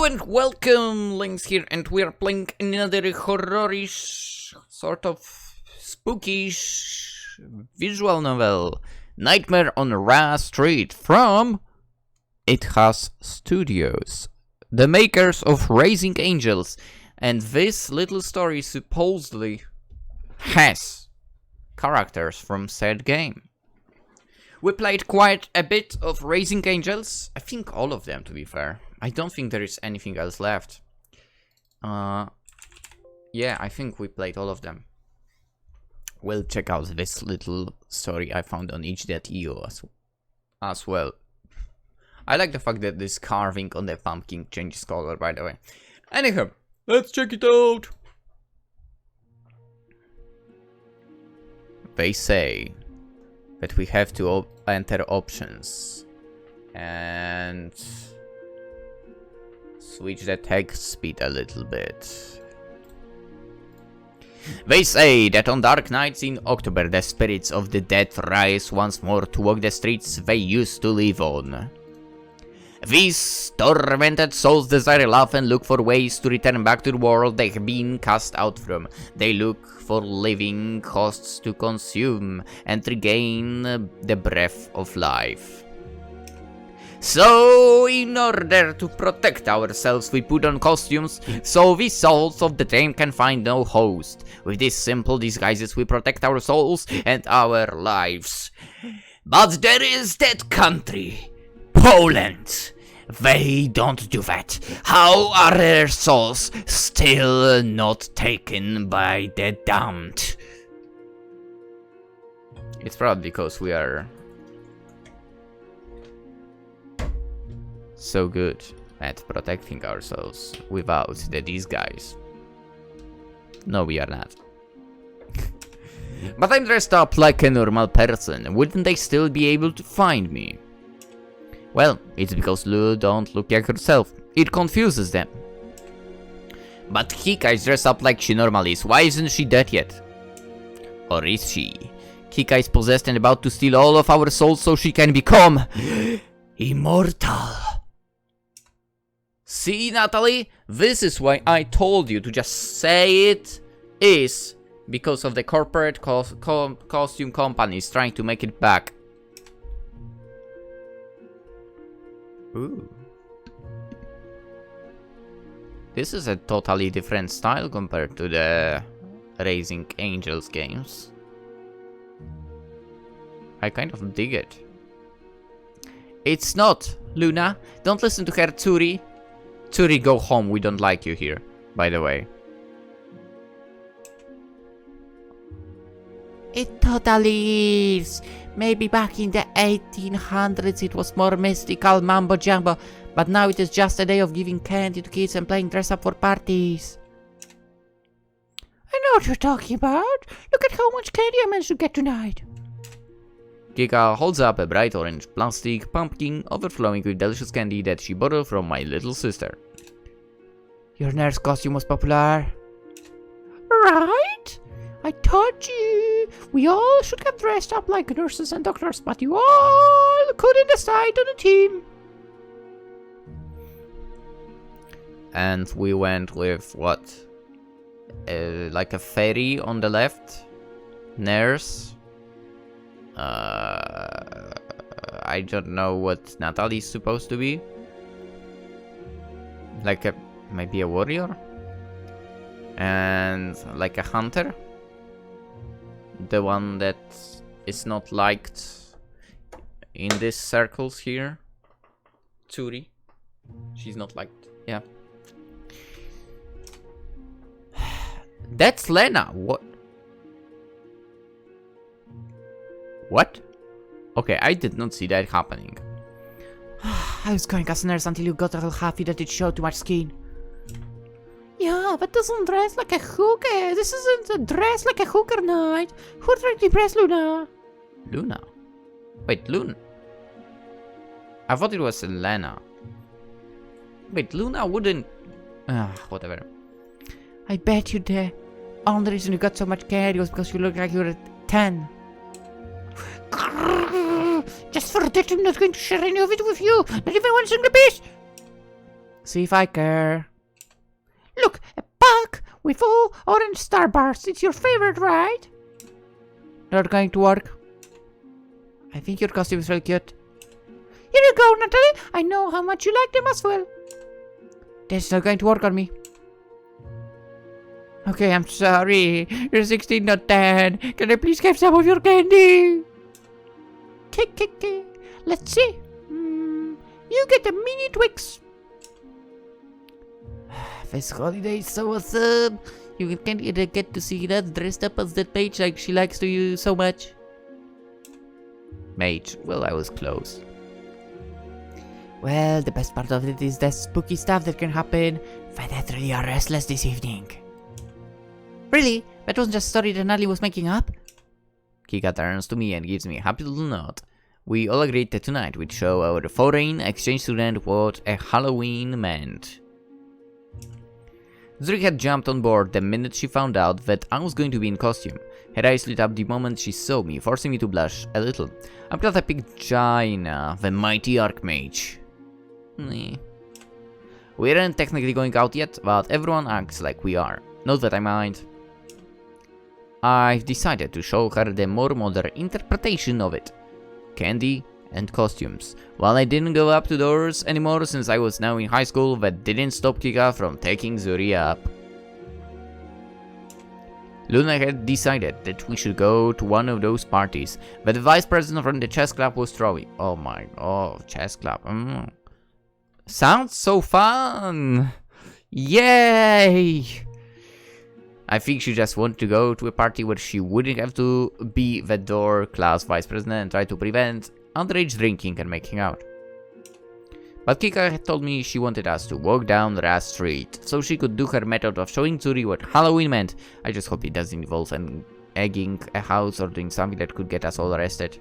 and welcome, Lynx here, and we are playing another horrorish, sort of spookish visual novel, Nightmare on Ra Street, from IDHAS Studios, the makers of Raising Angels, and this little story supposedly has characters from said game. We played quite a bit of Raising Angels, I think all of them, to be fair. I don't think there is anything else left. Yeah, I think we played all of them. We'll check out this little story I found on itch.io as well. I like the fact that this carving on the pumpkin changes color, by the way. Anyhow, let's check it out. They say that we have to enter options and switch the text speed a little bit. They say that on dark nights in October, the spirits of the dead rise once more to walk the streets they used to live on. These tormented souls desire love and look for ways to return back to the world they have been cast out from. They look for living hosts to consume and regain the breath of life. So, in order to protect ourselves, we put on costumes so the souls of the damned can find no host. With these simple disguises, we protect our souls and our lives. But there is that country, Poland. They don't do that. How are their souls still not taken by the damned? It's probably because we are so good at protecting ourselves without the disguise. No, we are not. But I'm dressed up like a normal person. Wouldn't they still be able to find me? Well, it's because you don't look like yourself. It confuses them. But Kika is dressed up like she normally is. Why isn't she dead yet? Or is she? Kika is possessed and about to steal all of our souls so she can become immortal. See, Natalie? This is why I told you to just say it is because of the corporate costume companies trying to make it back. Ooh. This is a totally different style compared to the Raising Angels games. I kind of dig it. It's not, Luna. Don't listen to her, Zuri. Zuri, go home. We don't like you here, by the way. It totally is. Maybe back in the 1800s it was more mystical mambo jumbo, but now it is just a day of giving candy to kids and playing dress up for parties. I know what you're talking about. Look at how much candy I managed to get tonight. Kika holds up a bright orange plastic pumpkin overflowing with delicious candy that she borrowed from my little sister. Your nurse costume was popular. Right? I told you, we all should get dressed up like nurses and doctors, but you all couldn't decide on a team. And we went with what? Like a fairy on the left, nurse. I don't know what Natalie is supposed to be. Like maybe a warrior? And like a hunter? The one that is not liked in these circles here. Zuri. She's not liked. Yeah. That's Lena. What? What? Okay, I did not see that happening. I was going as a nurse until you got a little happy that it showed too much skin. Yeah, but doesn't dress like a hooker. This isn't a dress like a hooker night. Who tried to impress Luna? Luna? Wait, Luna? I thought it was Lena. Wait, Luna wouldn't... whatever. I bet you the only reason you got so much candy was because you look like you were 10. Just for that, I'm not going to share any of it with you. Not even one single piece. See if I care. Look, a pack with all orange star bars. It's your favorite, right? Not going to work. I think your costume is really cute. Here you go, Natalie. I know how much you like them as well. This is not going to work on me. Okay, I'm sorry. You're 16, not 10. Can I please have some of your candy? Let's see. You get a mini Twix. This holiday is so awesome. You can get to see that dressed up as that mage like she likes to you so much. Mage, well, I was close. Well, the best part of it is the spooky stuff that can happen. Find that really are restless this evening. Really? That wasn't just a story that Natalie was making up? Kika turns to me and gives me a happy little nod. We all agreed that tonight we'd show our foreign exchange student what a Halloween meant. Zuri had jumped on board the minute she found out that I was going to be in costume. Her eyes lit up the moment she saw me, forcing me to blush a little. I'm glad I picked Jaina, the mighty Archmage. We aren't technically going out yet, but everyone acts like we are. Not that I mind. I've decided to show her the more modern interpretation of it. Candy and costumes. While I didn't go up to doors anymore since I was now in high school, that didn't stop Kika from taking Zuri up. Luna had decided that we should go to one of those parties that the vice president from the chess club was throwing. Oh, chess club. Sounds so fun! Yay! I think she just wanted to go to a party where she wouldn't have to be the door class vice president and try to prevent underage drinking and making out. But Kika had told me she wanted us to walk down Ras Street, so she could do her method of showing Zuri what Halloween meant. I just hope it doesn't involve egging a house or doing something that could get us all arrested.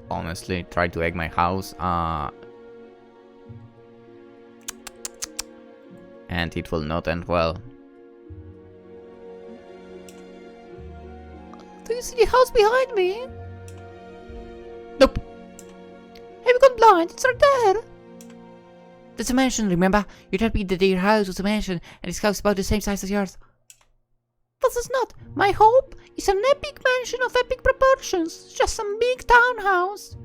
Honestly, try to egg my house, and it will not end well. Do you see the house behind me? Nope. Have you gone blind? It's right there. That's a mansion, remember? You told me that your house was a mansion, and this house is about the same size as yours. This is not. My home is an epic mansion of epic proportions. Just some big townhouse.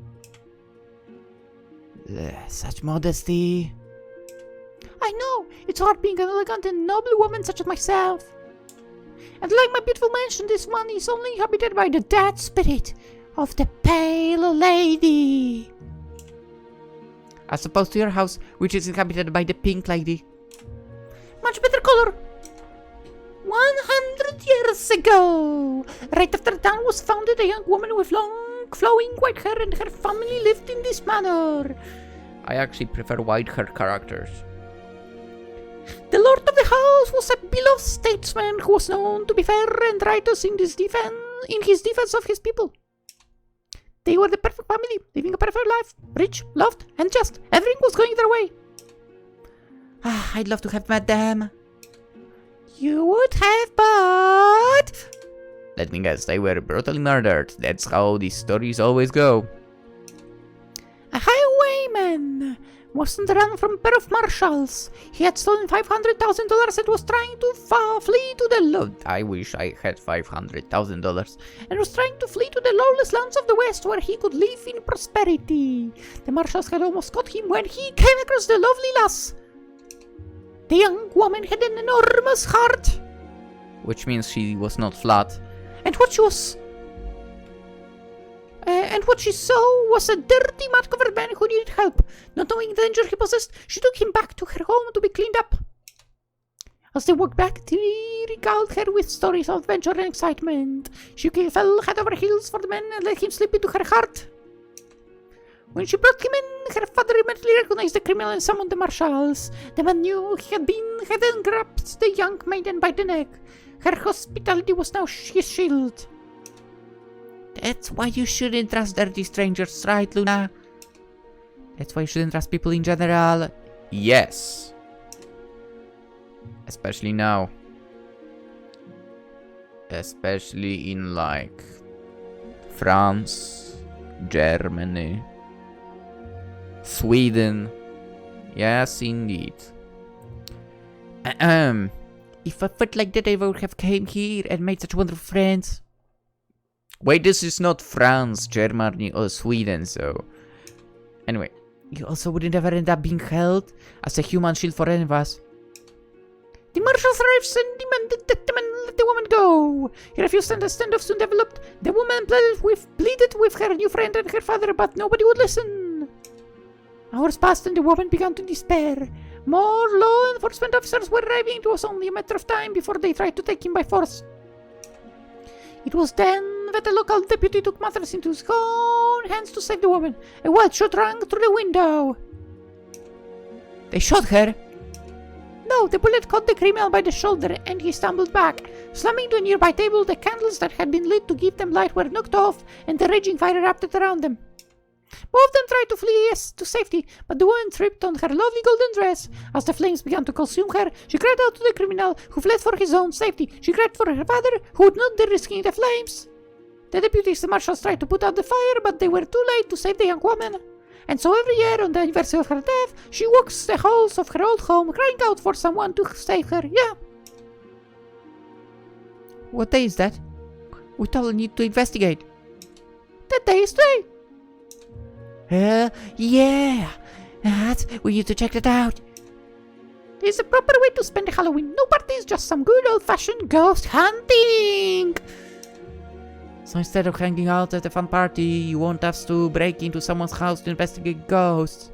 Such modesty. I know. It's hard being an elegant and noble woman such as myself. And like my beautiful mansion, this one is only inhabited by the dead spirit of the pale lady. As opposed to your house, which is inhabited by the pink lady. Much better color. 100 years ago, right after the town was founded, a young woman with long, flowing white hair and her family lived in this manor. I actually prefer white hair characters. The lord of the house was a beloved statesman who was known to be fair and righteous in his defense of his people. They were the perfect family, living a perfect life, rich, loved, and just. Everything was going their way. I'd love to have met them. You would have, but... Let me guess, they were brutally murdered. That's how these stories always go. A highwayman was on the run from a pair of marshals. He had stolen $500,000 and was trying to flee to the I wish I had $500,000. And was trying to flee to the lawless lands of the West where he could live in prosperity. The marshals had almost caught him when he came across the lovely lass. The young woman had an enormous heart. Which means she was not flat. And what she saw was a dirty, mud-covered man who needed help. Not knowing the danger he possessed, she took him back to her home to be cleaned up. As they walked back, he regaled her with stories of adventure and excitement. She fell head over heels for the man and let him slip into her heart. When she brought him in, her father immediately recognized the criminal and summoned the marshals. The man knew he had then grabbed the young maiden by the neck. Her hospitality was now his shield. That's why you shouldn't trust dirty strangers, right, Luna? That's why you shouldn't trust people in general. Yes. Especially now. Especially in, like, France, Germany. Sweden. Yes, indeed. If I felt like that, I would have came here and made such wonderful friends. Wait, this is not France, Germany, or Sweden, so... Anyway. You also wouldn't ever end up being held as a human shield for any of us. The marshals arrived and demanded that the man let the woman go. He refused and a standoff soon developed. The woman pleaded with her new friend and her father, but nobody would listen. Hours passed and the woman began to despair. More law enforcement officers were arriving. It was only a matter of time before they tried to take him by force. It was then that a local deputy took matters into his own hands to save the woman. A wild shot rang through the window. They shot her? No, the bullet caught the criminal by the shoulder and he stumbled back. Slamming to a nearby table, the candles that had been lit to give them light were knocked off and the raging fire erupted around them. Both of them tried to flee to safety, but the woman tripped on her lovely golden dress. As the flames began to consume her, she cried out to the criminal, who fled for his own safety. She cried for her father, who would not dare risking the flames. The deputies and marshals tried to put out the fire, but they were too late to save the young woman. And so every year, on the anniversary of her death, she walks the halls of her old home, crying out for someone to save her. Yeah. What day is that? We totally need to investigate. That day is today. Yeah. We need to check that out. It's a proper way to spend Halloween. No parties, just some good old-fashioned ghost hunting. So instead of hanging out at a fun party, you want us to break into someone's house to investigate ghosts.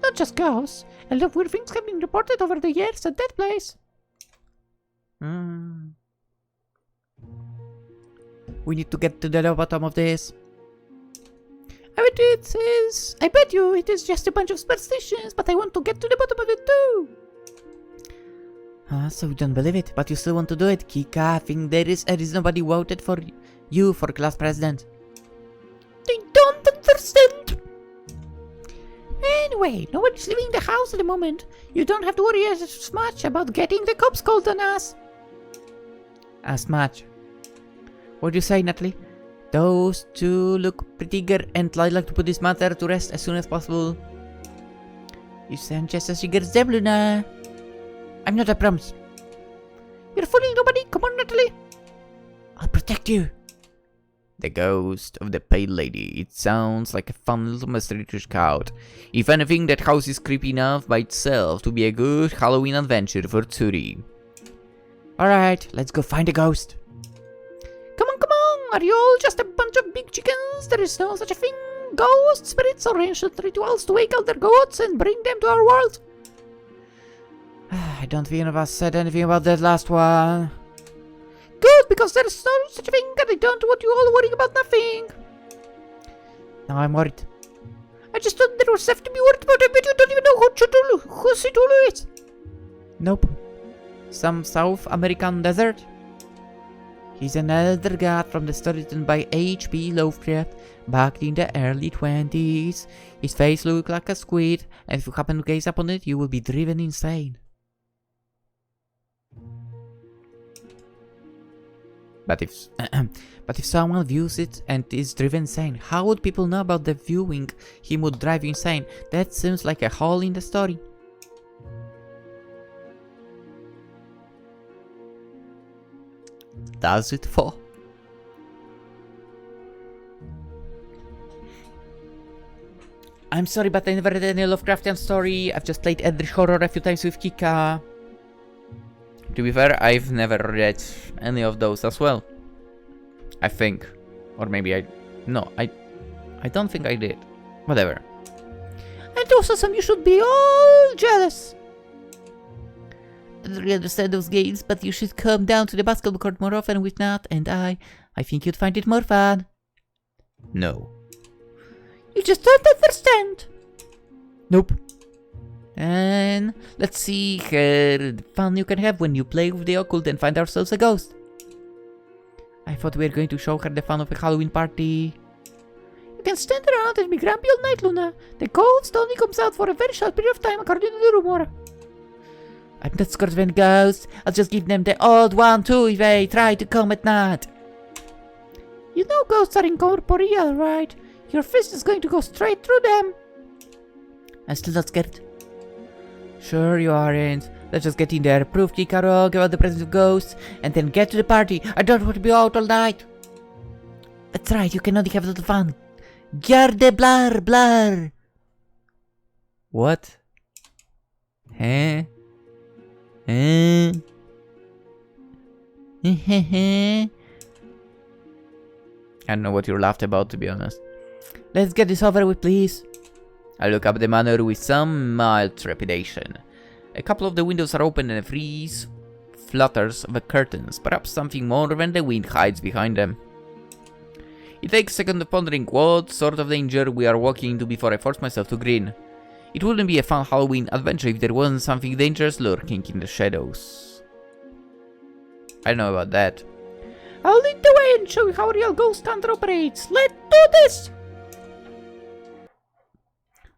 Not just ghosts. A lot of weird things have been reported over the years at that place. We need to get to the bottom of this. I bet you it is just a bunch of superstitions, but I want to get to the bottom of it too. So you don't believe it, but you still want to do it, Kika. I think there is nobody voted for you for class president. They don't understand. Anyway, nobody's leaving the house at the moment. You don't have to worry as much about getting the cops called on us. As much? What do you say, Natalie? Those two look pretty good, and I'd like to put this matter to rest as soon as possible. You sound just as eager as them, Luna. I'm not, I promise. You're fooling nobody. Come on, Natalie. I'll protect you. The Ghost of the Pale Lady. It sounds like a fun little mystery to check out. If anything, that house is creepy enough by itself to be a good Halloween adventure for Zuri. Alright, let's go find the ghost. Come on. Are you all just a bunch of big chickens? There is no such a thing. Ghost spirits or ancient rituals to wake out their goats and bring them to our world. I don't think any of us said anything about that last one. Good, because there is no such a thing, and I don't want you all worrying about nothing. Now I'm worried. I just thought there was stuff to be worried about. I bet you don't even know who Chitulu is. Nope. Some South American desert? He's an elder god from the story written by H.P. Lovecraft back in the early 20s. His face looked like a squid, and if you happen to gaze upon it, you will be driven insane. But if someone views it and is driven insane, how would people know about the viewing him would drive you insane? That seems like a hole in the story. Does it fall? I'm sorry, but I never read any Lovecraftian story. I've just played Eldritch Horror a few times with Kika. To be fair, I've never read any of those as well. I think. Or maybe I don't think I did. Whatever. And also some you should be all jealous. I don't really understand those games, but you should come down to the basketball court more often with Nat and I think you'd find it more fun. No. You just don't understand. Nope. And let's see here the fun you can have when you play with the occult and find ourselves a ghost. I thought we were going to show her the fun of a Halloween party. You can stand around and be grumpy all night, Luna. The ghost only comes out for a very short period of time, according to the rumor. I'm not scared of any ghosts. I'll just give them the old one too if they try to come at night. You know ghosts are incorporeal, right? Your fist is going to go straight through them. I'm still not scared. Sure you aren't. Let's just get in there, prove Kikaro, give out the presence of ghosts, and then get to the party. I don't want to be out all night. That's right, you can only have a little fun. Garde blar blar. What? Huh? Huh? I don't know what you laughed about, to be honest. Let's get this over with, please. I look up the manor with some mild trepidation. A couple of the windows are open and a breeze flutters the curtains, perhaps something more than the wind hides behind them. It takes a second of pondering what sort of danger we are walking into before I force myself to grin. It wouldn't be a fun Halloween adventure if there wasn't something dangerous lurking in the shadows. I don't know about that. I'll lead the way and show you how a real ghost hunter operates. Let's do this!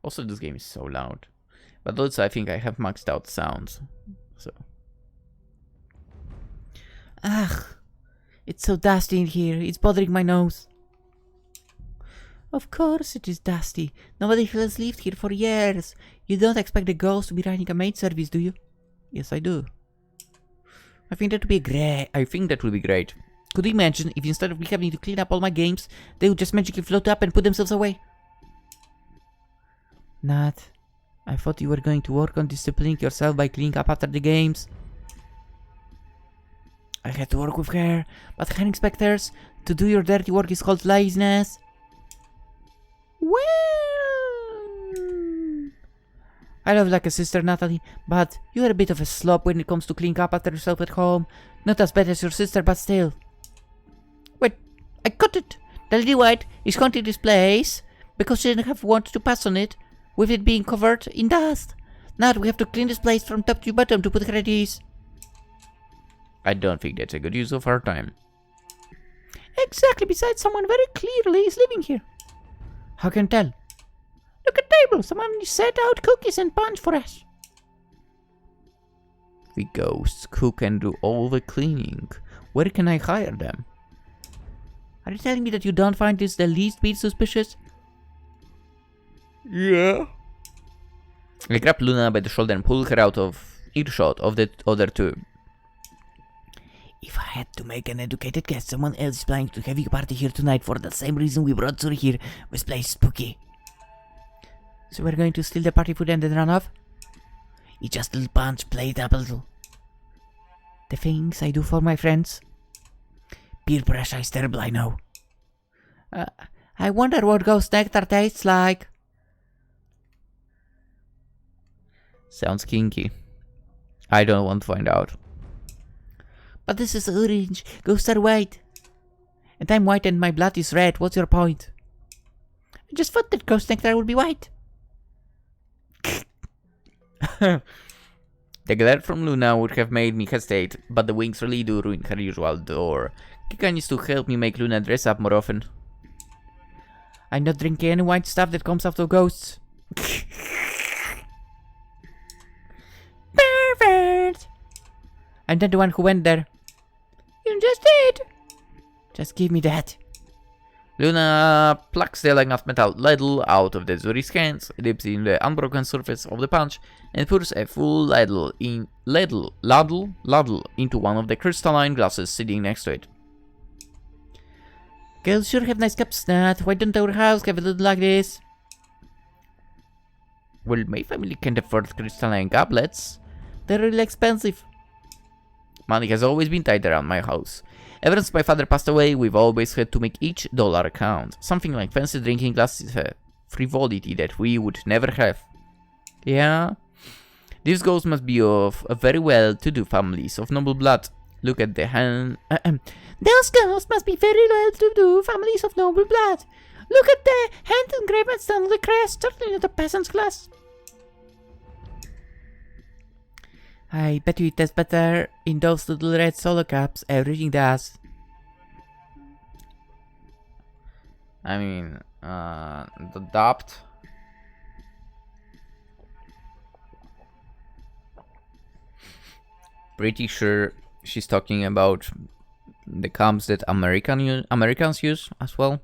Also, this game is so loud. But also, I think I have maxed out sounds. So. Ugh. It's so dusty in here. It's bothering my nose. Of course it is dusty. Nobody has lived here for years. You don't expect the ghost to be running a maid service, do you? Yes, I do. I think that would be great. I think that would be great. Could you imagine if instead of me having to clean up all my games, they would just magically float up and put themselves away? Nat, I thought you were going to work on disciplining yourself by cleaning up after the games. I had to work with her, but her inspectors, to do your dirty work is called laziness. Well, I love like a sister, Natalie, but you're a bit of a slob when it comes to cleaning up after yourself at home. Not as bad as your sister, but still. Wait, I got it. The lady white is haunting this place because she didn't have want to pass on it, with it being covered in dust. Now we have to clean this place from top to bottom to put her at ease. I don't think that's a good use of our time. Exactly, besides someone very clearly is living here. How can you tell? Look at the table, someone set out cookies and punch for us. The ghosts cook and do all the cleaning. Where can I hire them? Are you telling me that you don't find this the least bit suspicious? Yeah. I grab Luna by the shoulder and pull her out of earshot of the other two. If I had to make an educated guess, someone else is planning to have a party here tonight for the same reason we brought Zuri here. This place is spooky. So we're going to steal the party food and then run off? It's just a little punch, play it up a little. The things I do for my friends. Peer pressure is terrible, I know. I wonder what ghost nectar tastes like. Sounds kinky. I don't want to find out. But this is orange. Ghosts are white. And I'm white and my blood is red. What's your point? I just thought that ghost nectar would be white. The glare from Luna would have made me hesitate, but the wings really do ruin her usual door. Kika needs to help me make Luna dress up more often. I'm not drinking any white stuff that comes out of ghosts. Perfect! I'm not the one who went there. You just did. Just give me that. Luna plucks the leg of metal ladle out of the Zuri's hands, dips in the unbroken surface of the punch, and pours a full ladle into one of the crystalline glasses sitting next to it. Girls sure have nice cups, Nat. Why don't our house have a little like this? Well, my family can't afford crystalline goblets. They're really expensive. Money has always been tight around my house. Ever since my father passed away, we've always had to make each dollar count. Something like fancy drinking glasses, a frivolity that we would never have. Yeah? These ghosts must be of a very well-to-do families of noble blood. Look at the hand... Those ghosts must be very well-to-do families of noble blood. Look at the hand engraved on the crest, certainly not a peasant's class. I bet you it tastes better in those little red solo cups. Everything does. I mean, the Dopt. Pretty sure she's talking about the cups that Americans use as well.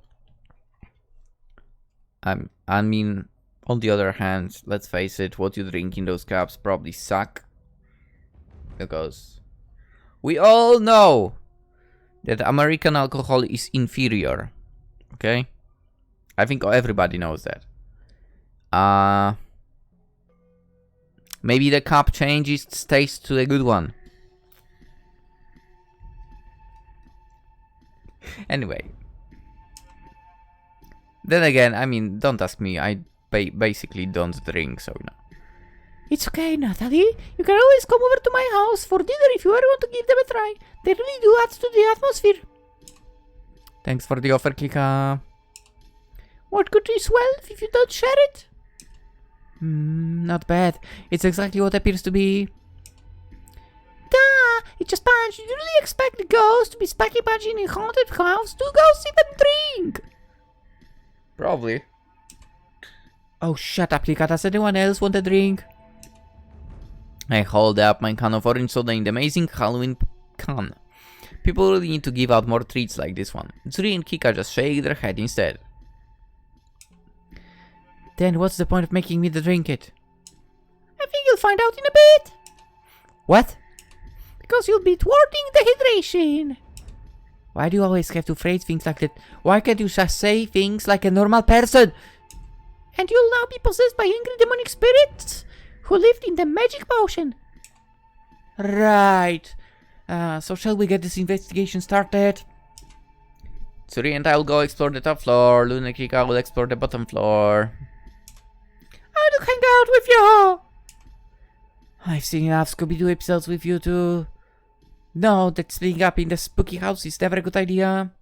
I mean, On the other hand, let's face it, what you drink in those cups probably suck. Because we all know that American alcohol is inferior. Okay? I think everybody knows that. Maybe the cup changes its taste to a good one. Anyway. Then again, I mean, don't ask me. I basically don't drink, so no. It's okay, Natalie. You can always come over to my house for dinner if you ever want to give them a try. They really do add to the atmosphere. Thanks for the offer, Kika. What good is wealth if you don't share it? Not bad. It's exactly what appears to be. Duh! It's just punch. You really expect the ghost to be spacky punching in a haunted house? Do ghosts even drink? Probably. Oh, shut up, Kika. Does anyone else want a drink? I hold up my can of orange soda in the amazing Halloween can. People really need to give out more treats like this one. Zuri and Kika just shake their head instead. Then what's the point of making me drink it? I think you'll find out in a bit. What? Because you'll be thwarting the hydration. Why do you always have to phrase things like that? Why can't you just say things like a normal person? And you'll now be possessed by angry demonic spirits who lived in the magic potion. Right. So shall we get this investigation started? Zuri and I will go explore the top floor. Luna and Kika will explore the bottom floor. I'll hang out with you. I've seen enough Scooby-Doo episodes with you two. No, that splitting up in the spooky house is never a good idea.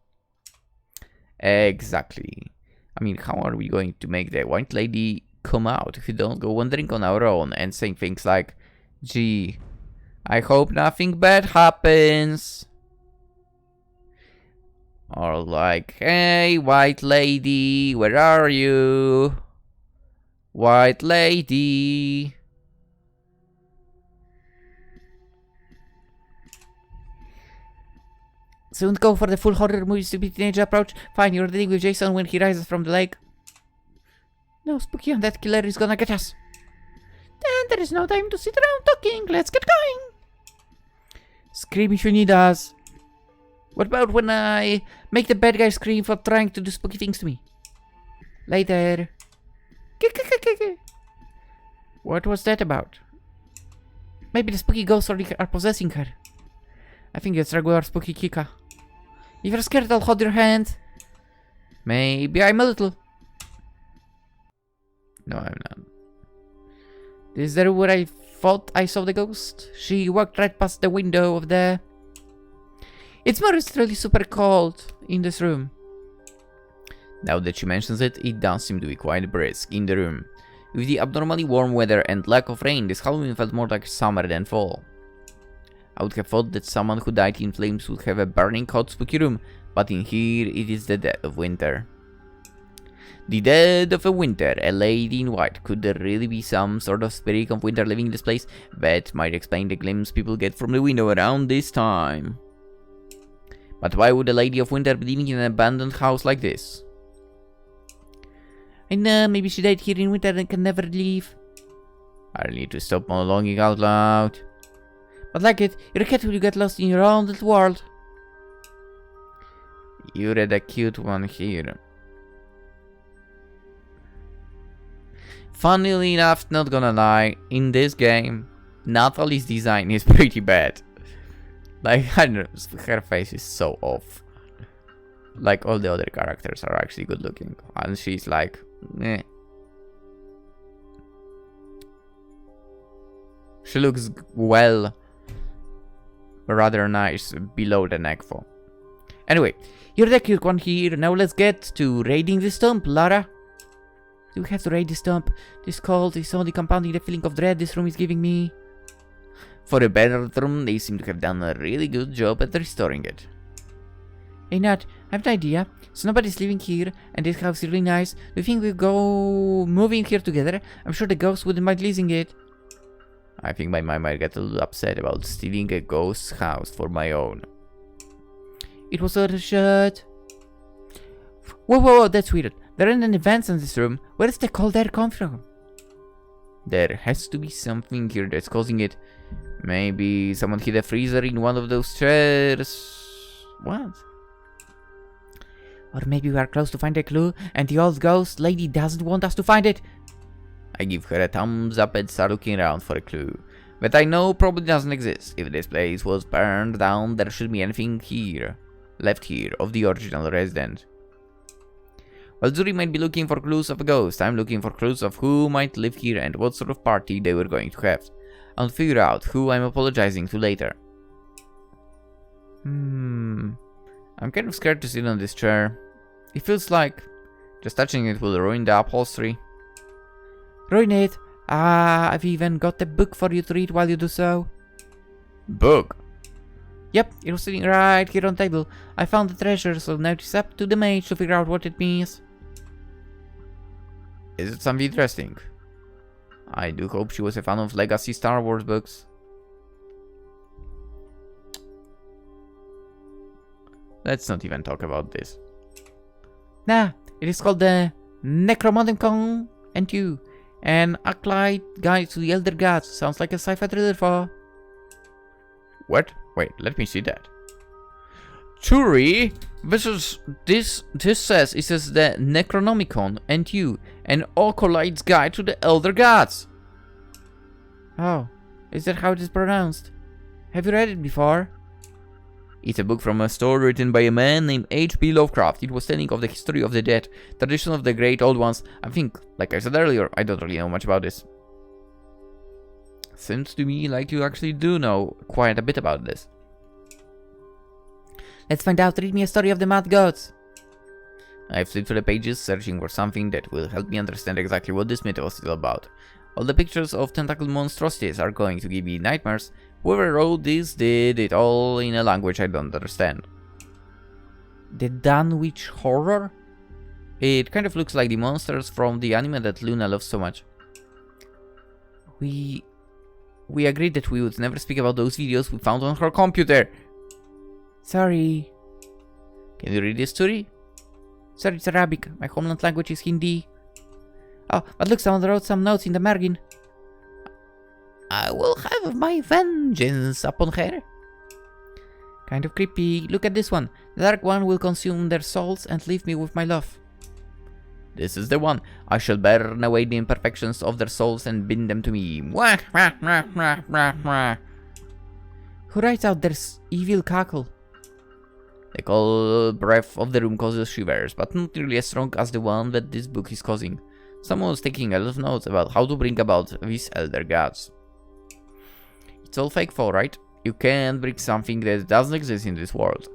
Exactly. I mean, how are we going to make the white lady come out if we don't go wandering on our own and saying things like, gee, I hope nothing bad happens. Or like, hey, white lady, where are you? White lady. So don't go for the full horror movie stupid teenager approach. Fine, you're dealing with Jason when he rises from the lake. No, Spooky and that killer is gonna get us. Then there is no time to sit around talking. Let's get going. Scream if you need us. What about when I make the bad guy scream for trying to do spooky things to me? Later. What was that about? Maybe the spooky ghosts are possessing her. I think it's regular spooky Kika. If you're scared, I'll hold your hand. Maybe I'm a little. No, I'm not. Is there where I thought I saw the ghost? She walked right past the window of the... It's really super cold in this room. Now that she mentions it, it does seem to be quite brisk in the room. With the abnormally warm weather and lack of rain, this Halloween felt more like summer than fall. I would have thought that someone who died in flames would have a burning hot spooky room, but in here it is the dead of winter. The dead of a winter, a lady in white. Could there really be some sort of spirit of winter living in this place? That might explain the glimpse people get from the window around this time. But why would a lady of winter be living in an abandoned house like this? I know, maybe she died here in winter and can never leave. I need to stop monologuing out loud. But like it, you're a cat will get lost in your own little world. You're a cute one here. Funnily enough, not gonna lie, in this game, Natalie's design is pretty bad. Like, I don't know, her face is so off. Like, all the other characters are actually good looking. And she's like, eh. She looks well, rather nice below the neck for. Anyway, you're the cute one here. Now let's get to raiding this dump, Lara. Do we have to raid this dump? This cold is only compounding the feeling of dread this room is giving me. For a bedroom, they seem to have done a really good job at restoring it. Hey Nat, I have an idea. So nobody's living here, and this house is really nice. Do you think we'll go move in here together? I'm sure the ghost wouldn't mind leasing it. I think my mom might get a little upset about stealing a ghost's house for my own. It was a shut. Whoa, that's weird. There aren't any vents in this room. Where does the cold air come from? There has to be something here that's causing it. Maybe someone hid a freezer in one of those chairs. What? Or maybe we are close to find a clue and the old ghost lady doesn't want us to find it. I give her a thumbs up and start looking around for a clue. But I know probably doesn't exist. If this place was burned down, there should be anything here. Left here of the original resident. While Zuri might be looking for clues of a ghost, I'm looking for clues of who might live here and what sort of party they were going to have. I'll figure out who I'm apologizing to later. I'm kind of scared to sit on this chair. It feels like just touching it will ruin the upholstery. Ruin it? I've even got a book for you to read while you do so. Book? Yep, it was sitting right here on the table. I found the treasure, so now it's up to the mage to figure out what it means. Is it something interesting? I do hope she was a fan of Legacy Star Wars books. Let's not even talk about this. Nah, it is called the Necronomicon and You, an acolyte guide to the Elder Gods. Sounds like a sci-fi thriller for... What? Wait, let me see that. Zuri, this says the Necronomicon and You, an acolyte's guide to the Elder Gods. Oh, is that how it is pronounced? Have you read it before? It's a book from a story written by a man named H.P. Lovecraft. It was telling of the history of the dead, tradition of the great old ones. I think, like I said earlier, I don't really know much about this. Seems to me like you actually do know quite a bit about this. Let's find out. Read me a story of the mad gods. I've flipped through the pages, searching for something that will help me understand exactly what this myth was all about. All the pictures of tentacle monstrosities are going to give me nightmares. Whoever wrote this did it all in a language I don't understand. The Dunwich Horror? It kind of looks like the monsters from the anime that Luna loves so much. We agreed that we would never speak about those videos we found on her computer. Sorry. Can you read this, Zuri? Sorry, it's Arabic. My homeland language is Hindi. Oh, but look, someone wrote some notes in the margin. I will have my vengeance upon her. Kind of creepy. Look at this one. The Dark One will consume their souls and leave me with my love. This is the one. I shall burn away the imperfections of their souls and bind them to me. Who writes out this evil cackle? The cold breath of the room causes shivers, but not nearly as strong as the one that this book is causing. Someone was taking a lot of notes about how to bring about these elder gods. It's all fake fall, right? You can't bring something that doesn't exist in this world.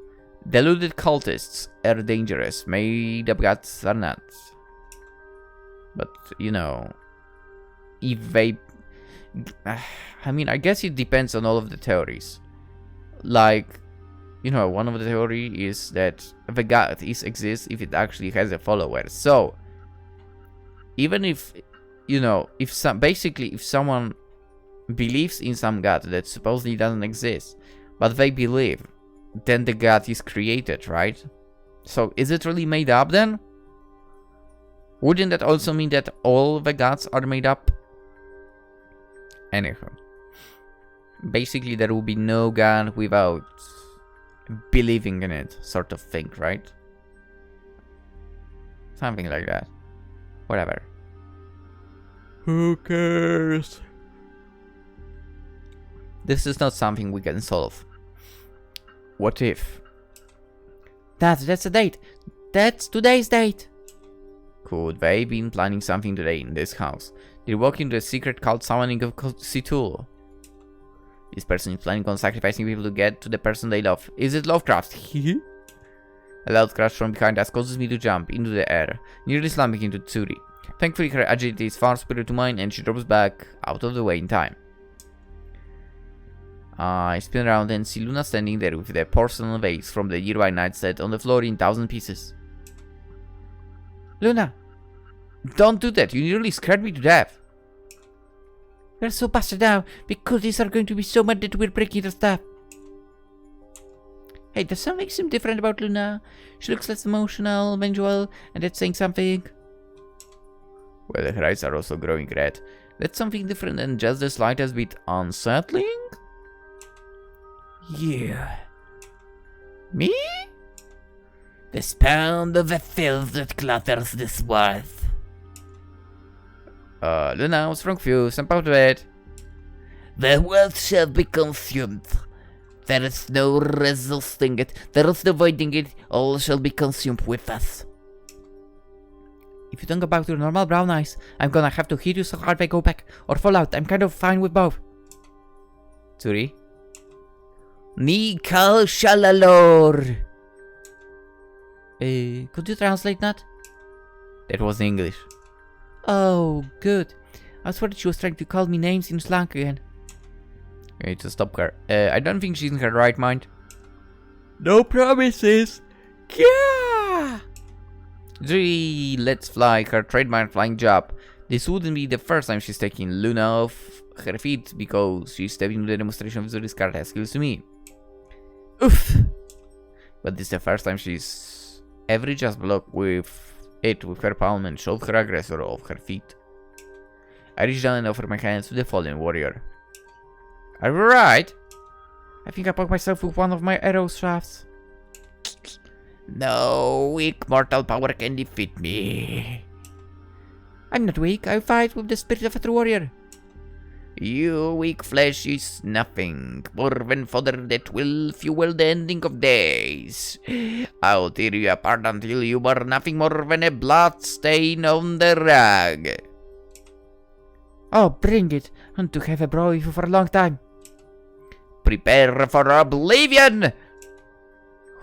Deluded cultists are dangerous, made-up gods are not. But, you know, if they... I mean, I guess it depends on all of the theories. Like, you know, one of the theories is that the god exists if it actually has a follower. So, even if, you know, if someone believes in some god that supposedly doesn't exist, but they believe, then the god is created, right? So, is it really made up then? Wouldn't that also mean that all the gods are made up? Anyhow, basically there will be no god without believing in it, sort of thing, right? Something like that. Whatever. Who cares? This is not something we can solve. What if? That's a date. That's today's date. Could they been planning something today in this house? They're walking into a secret cult summoning of Cthulhu. This person is planning on sacrificing people to get to the person they love. Is it Lovecraft? A loud crash from behind us causes me to jump into the air, nearly slamming into Zuri. Thankfully her agility is far superior to mine and she drops back out of the way in time. I spin around and see Luna standing there with the porcelain vase from the nearby nightstand on the floor in 1,000 pieces. Luna! Don't do that, you nearly scared me to death. We're so busted now because these are going to be so mad that we're breaking the stuff. Hey, does something seem different about Luna? She looks less emotional, vengeful, and that's saying something. Well, her eyes are also growing red. That's something different than just the slightest bit unsettling? Yeah. Me? The pound of the filth that clutters this world. Luna, what's wrong with you? Snap out of it. The world shall be consumed. There is no resisting it, there is no avoiding it, all shall be consumed with us. If you don't go back to your normal brown eyes, I'm gonna have to hit you so hard I go back, or fall out. I'm kind of fine with both. Zuri? Nikal Shalalor. Could you translate that? That was English. Oh, good. I swear that she was trying to call me names in slang again. You need to stop her. I don't think she's in her right mind. No promises. Yeah. Zuri lets fly her trademark flying job. This wouldn't be the first time she's taking Luna off her feet because she's stepping into the demonstration of Zuri's karate skills to me. Oof. But this is the first time she's ever just blocked with her palm and shoved her aggressor off her feet. I reach down and offer my hands to the fallen warrior. Are you alright? I think I poked myself with one of my arrow shafts. No weak mortal power can defeat me. I'm not weak, I fight with the spirit of a true warrior. You weak flesh is nothing more than fodder that will fuel the ending of days. I'll tear you apart until you are nothing more than a blood stain on the rag. Oh, bring it. I want to have a brawl with you for a long time. Prepare for oblivion!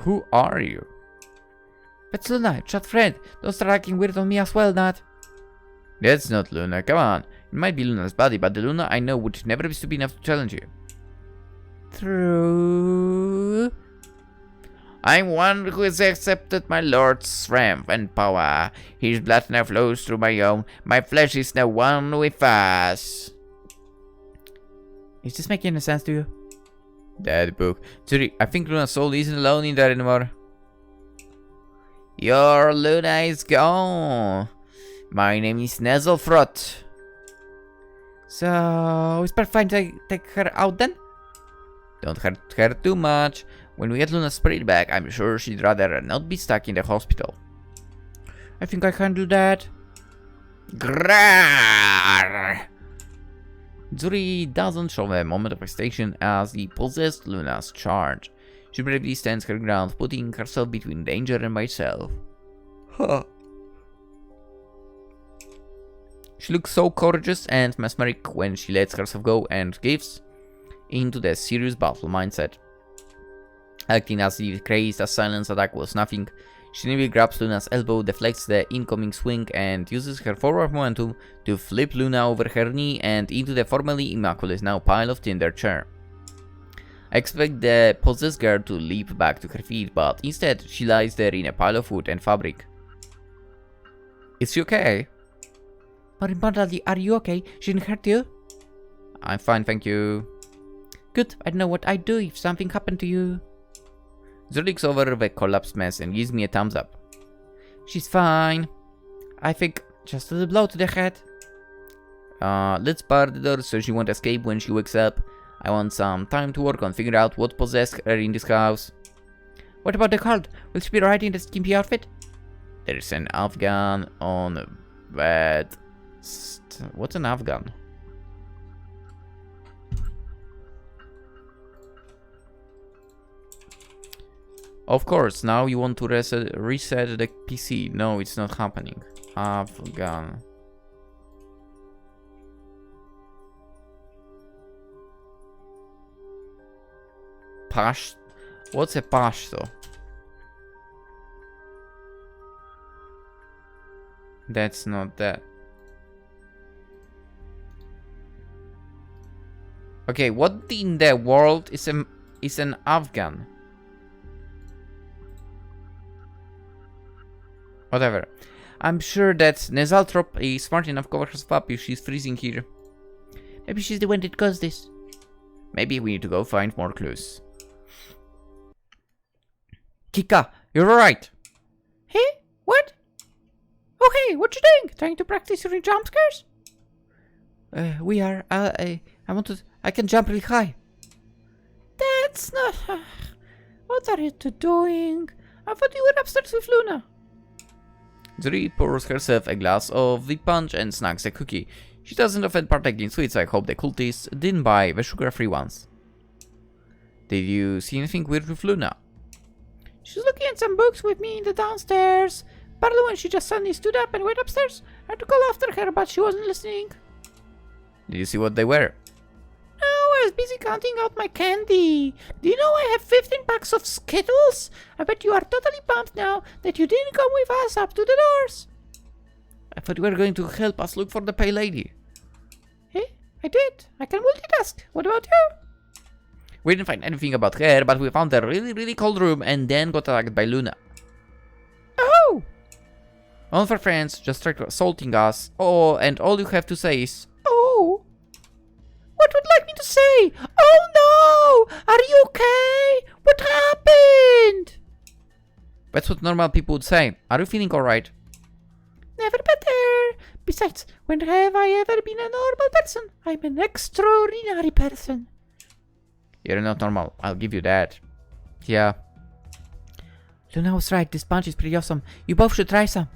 Who are you? That's Luna, shot friend. Don't start acting weird on me as well, Nat. That's not Luna, come on. It might be Luna's body, but the Luna I know would never be stupid enough to challenge you. True. I'm one who has accepted my lord's strength and power. His blood now flows through my own. My flesh is now one with us. Is this making any sense to you? That book. Zuri, I think Luna's soul isn't alone in there anymore. Your Luna is gone. My name is Nezelfrot. So, it's perfect to take her out then? Don't hurt her too much. When we get Luna's spirit back, I'm sure she'd rather not be stuck in the hospital. I think I can do that. Grrrr! Zuri doesn't show a moment of hesitation as the possessed Luna's charge. She bravely stands her ground, putting herself between danger and myself. Huh. She looks so courageous and mesmeric when she lets herself go and gives into the serious battle mindset. Acting as if Crazed silence attack was nothing, she nimbly grabs Luna's elbow, deflects the incoming swing, and uses her forward momentum to flip Luna over her knee and into the formerly immaculate now pile of tinder chair. I expect the possessed girl to leap back to her feet, but instead she lies there in a pile of wood and fabric. Is she okay? More importantly, are you okay? She didn't hurt you? I'm fine, thank you. Good, I know what I'd do if something happened to you. Zuri looks over the collapsed mess and gives me a thumbs up. She's fine. I think just a little blow to the head. Let's bar the door so she won't escape when she wakes up. I want some time to work on figuring out what possessed her in this house. What about the cult? Will she be right in the skimpy outfit? There's an Afghan on that. What's an Afghan? Of course, now you want to reset the PC. No, it's not happening. Afghan. Pash? What's a Pashto? That's not that. Okay, what in the world is an Afghan? Whatever. I'm sure that Nezaltrop is smart enough to cover herself up if she's freezing here. Maybe she's the one that caused this. Maybe we need to go find more clues. Kika, you're alright. Hey? What? Oh, hey, what you doing? Trying to practice your jump scares? We are. I can jump really high. That's not... what are you two doing? I thought you were upstairs with Luna. Zuri pours herself a glass of the punch and snacks a cookie. She doesn't often partake in sweets, so I hope the cultists didn't buy the sugar-free ones. Did you see anything weird with Luna? She's looking at some books with me in the downstairs. Partly when she just suddenly stood up and went upstairs. I had to call after her, but she wasn't listening. Did you see what they were? No, I was busy counting out my candy. Do you know I have 15 packs of Skittles? I bet you are totally pumped now that you didn't come with us up to the doors. I thought you were going to help us look for the pale lady. Hey, I did. I can multitask. What about you? We didn't find anything about her, but we found a really cold room and then got attacked by Luna. Oh! One of our friends just tried assaulting us. Oh, and all you have to say is, oh! What would you like me to say? Oh no! Are you okay? What happened? that's what normal people would say. Are you feeling alright? Never better. Besides, when have I ever been a normal person? I'm an extraordinary person. You're not normal, I'll give you that. Yeah. Luna was right, this punch is pretty awesome. You both should try some.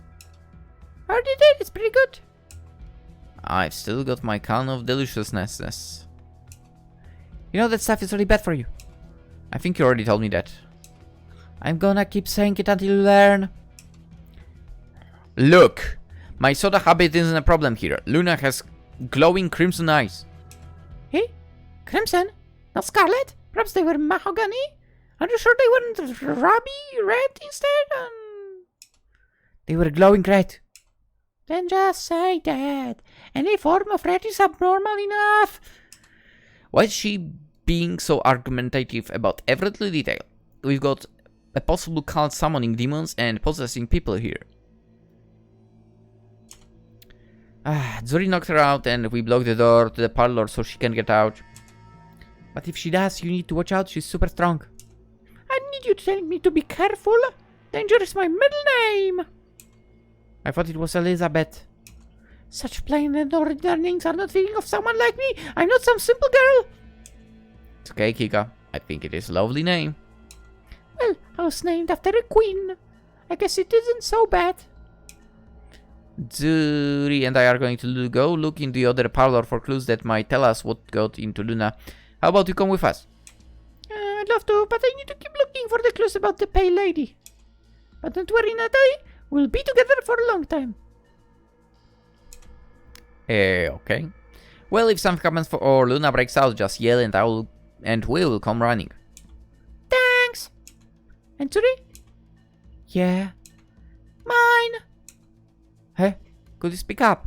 I already did, it's pretty good. I've still got my can of deliciousness. You know that stuff is really bad for you. I think you already told me that. I'm gonna keep saying it until you learn. Look! My soda habit isn't a problem here. Luna has glowing crimson eyes. Hey? Crimson? Not scarlet? Perhaps they were mahogany? Are you sure they weren't ruby red instead? They were glowing red. Then just say that. Any form of red is abnormal enough. Why is she being so argumentative about every little detail? We've got a possible cult summoning demons and possessing people here. Zuri knocked her out and we blocked the door to the parlor so she can get out. But if she does, you need to watch out, she's super strong. I need you telling me to be careful. Danger is my middle name. I thought it was Elizabeth. Such plain and ordinary names are not fitting of someone like me. I'm not some simple girl. It's okay, Kika. I think it is a lovely name. Well, I was named after a queen. I guess it isn't so bad. Zuri and I are going to go look in the other parlor for clues that might tell us what got into Luna. How about you come with us? I'd love to, but I need to keep looking for the clues about the pale lady. But don't worry, Natalie. We'll be together for a long time. Okay. Well, if something happens or Luna breaks out, just yell and we'll come running. Thanks. And Zuri? Yeah. Mine. Hey, could you speak up?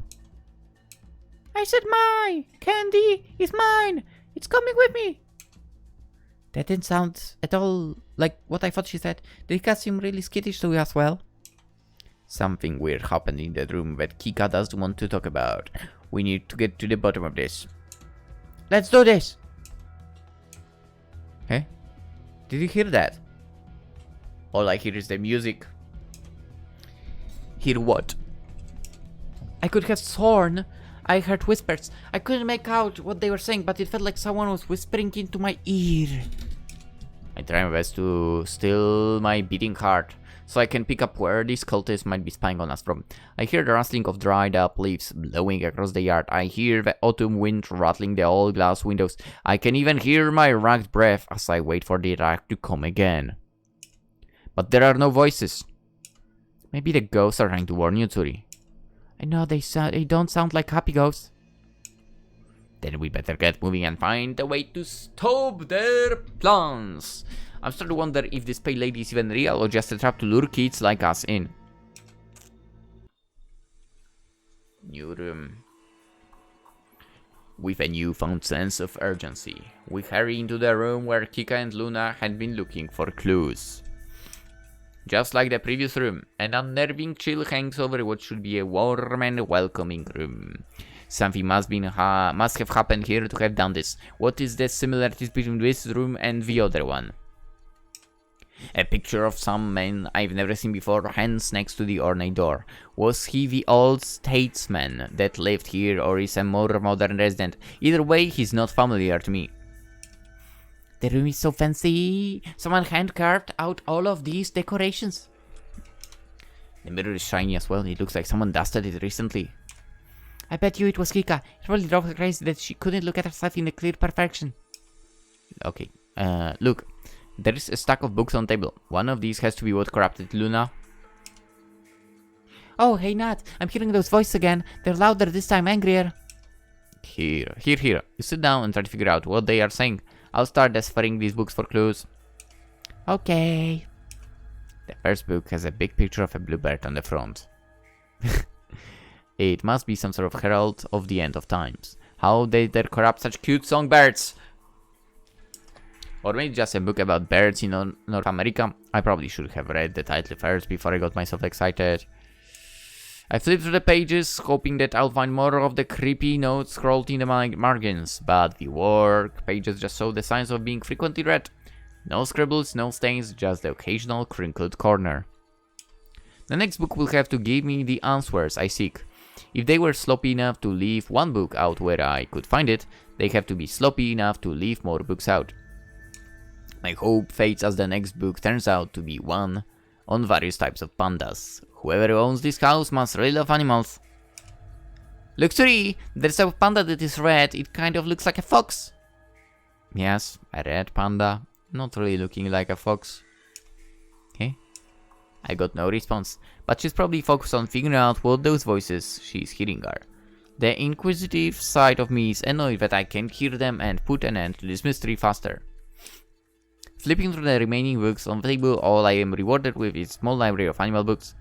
I said my candy is mine. It's coming with me. That didn't sound at all like what I thought she said. Did Kika seem really skittish to you as well? Something weird happened in that room that Kika doesn't want to talk about. We need to get to the bottom of this. Let's do this. Hey? Did you hear that? All I hear is the music. Hear what? I could have sworn I heard whispers. I couldn't make out what they were saying, but it felt like someone was whispering into my ear. I try my best to still my beating heart, so I can pick up where these cultists might be spying on us from. I hear the rustling of dried up leaves blowing across the yard. I hear the autumn wind rattling the old glass windows. I can even hear my ragged breath as I wait for the attack to come again. But there are no voices. Maybe the ghosts are trying to warn you, Zuri. I know they don't sound like happy ghosts. Then we better get moving and find a way to stop their plans. I'm starting to wonder if this pale lady is even real or just a trap to lure kids like us in. New room. With a newfound sense of urgency, we hurry into the room where Kika and Luna had been looking for clues. Just like the previous room, an unnerving chill hangs over what should be a warm and welcoming room. Something must have happened here to have done this. What is the similarities between this room and the other one? A picture of some man I've never seen before hangs next to the ornate door. Was he the old statesman that lived here, or is a more modern resident? Either way, he's not familiar to me. The room is so fancy. Someone hand-carved out all of these decorations. The mirror is shiny as well. It looks like someone dusted it recently. I bet you it was Kika. It probably drove her crazy that she couldn't look at herself in a clear perfection. Okay. Look. There is a stack of books on the table. One of these has to be what corrupted Luna. Oh, hey Nat. I'm hearing those voices again. They're louder this time, angrier. Here. You sit down and try to figure out what they are saying. I'll start deciphering these books for clues. Okay. The first book has a big picture of a bluebird on the front. It must be some sort of herald of the end of times. How did they corrupt such cute songbirds? Or maybe just a book about birds in North America. I probably should have read the title first before I got myself excited. I flipped through the pages, hoping that I'll find more of the creepy notes scrawled in the margins, but the work pages just showed the signs of being frequently read. No scribbles, no stains, just the occasional crinkled corner. The next book will have to give me the answers I seek. If they were sloppy enough to leave one book out where I could find it, they have to be sloppy enough to leave more books out. My hope fades as the next book turns out to be one on various types of pandas. Whoever owns this house must really love animals. Look, Zuri, there's a panda that is red. It kind of looks like a fox. Yes, a red panda. Not really looking like a fox. Okay. I got no response, but she's probably focused on figuring out what those voices she's hearing are. The inquisitive side of me is annoyed that I can't hear them and put an end to this mystery faster. Flipping through the remaining books on the table, all I am rewarded with is a small library of animal books.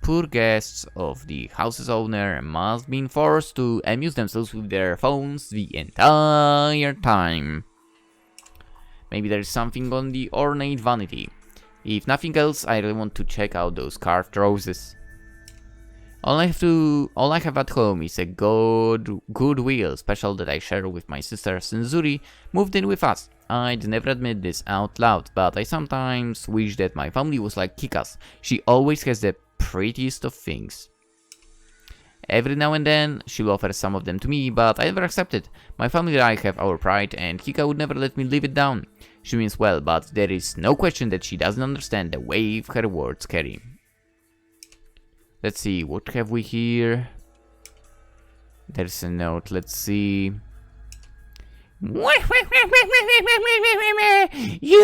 Poor guests of the house's owner must be forced to amuse themselves with their phones the entire time. Maybe there is something on the ornate vanity. If nothing else, I really want to check out those carved roses. All I have at home is a Goodwill special that I share with my sister since Zuri moved in with us. I'd never admit this out loud, but I sometimes wish that my family was like Kika's. She always has the prettiest of things. Every now and then, she'll offer some of them to me, but I never accept it. My family and I have our pride, and Kika would never let me live it down. She means well, but there is no question that she doesn't understand the wave her words carry. Let's see, what have we here? There's a note, let's see. You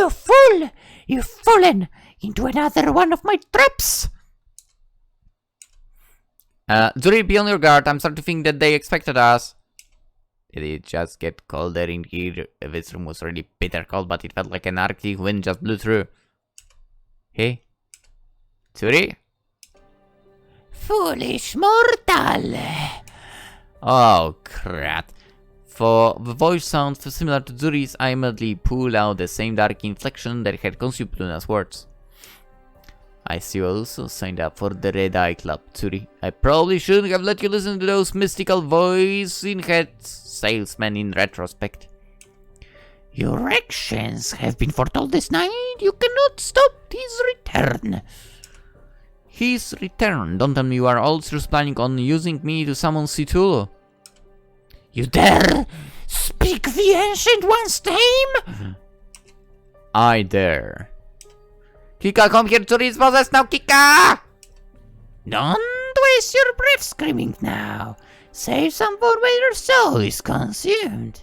fool! You've fallen into another one of my traps! Zuri, be on your guard. I'm starting to think that they expected us. Did it just get colder in here? This room was really bitter cold, but it felt like an Arctic wind just blew through. Hey? Zuri? Foolish mortal! Oh, crap. For the voice sounds similar to Zuri's, I immediately pull out the same dark inflection that had consumed Luna's words. I see you also signed up for the Red Eye Club, Zuri. I probably shouldn't have let you listen to those mystical voice-in-head salesmen in retrospect. Your actions have been foretold this night. You cannot stop his return. His return? Don't tell me you are also planning on using me to summon Cthulhu. You dare speak the Ancient One's name? I dare. Kika, come here, Zuri is possessed now, Kika! Don't waste your breath screaming now. Save some for when your soul is consumed.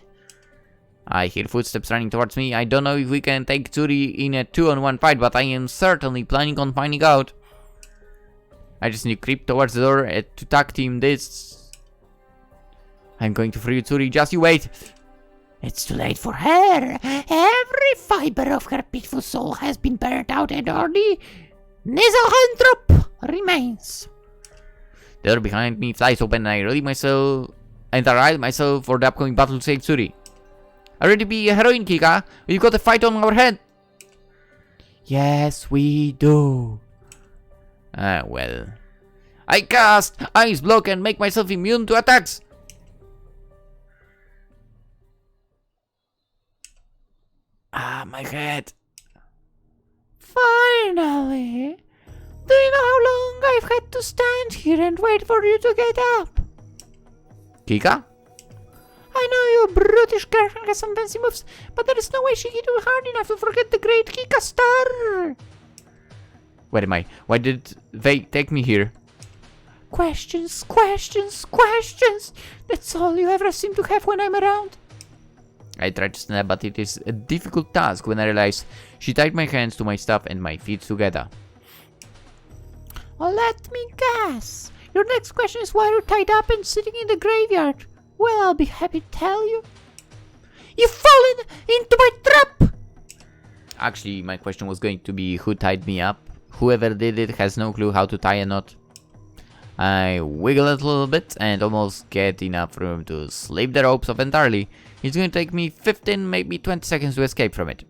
I hear footsteps running towards me. I don't know if we can take Zuri in a 2-on-1 fight, but I am certainly planning on finding out. I just need to creep towards the door to tag team this. I'm going to free you, Zuri, just you wait. It's too late for her. Every fiber of her pitiful soul has been burnt out and only Nizohanthrop remains. The door behind me flies open and I ready myself for the upcoming battle to save Zuri. Are you ready to be a heroine, Kika? We've got a fight on our head. Yes, we do. Well. I cast Ice Block and make myself immune to attacks. My head. Finally! Do you know how long I've had to stand here and wait for you to get up? Kika? I know your brutish girlfriend has some fancy moves, but there is no way she hit you hard enough to forget the great Kika star! Where am I? Why did they take me here? Questions, questions, questions! That's all you ever seem to have when I'm around. I tried to snap, but it is a difficult task when I realized she tied my hands to my stuff and my feet together. Well, let me guess. Your next question is why you're tied up and sitting in the graveyard. Well, I'll be happy to tell you. You've fallen into my trap! Actually, my question was going to be who tied me up. Whoever did it has no clue how to tie a knot. I wiggle it a little bit and almost get enough room to slip the ropes off entirely. It's going to take me 15, maybe 20 seconds to escape from it.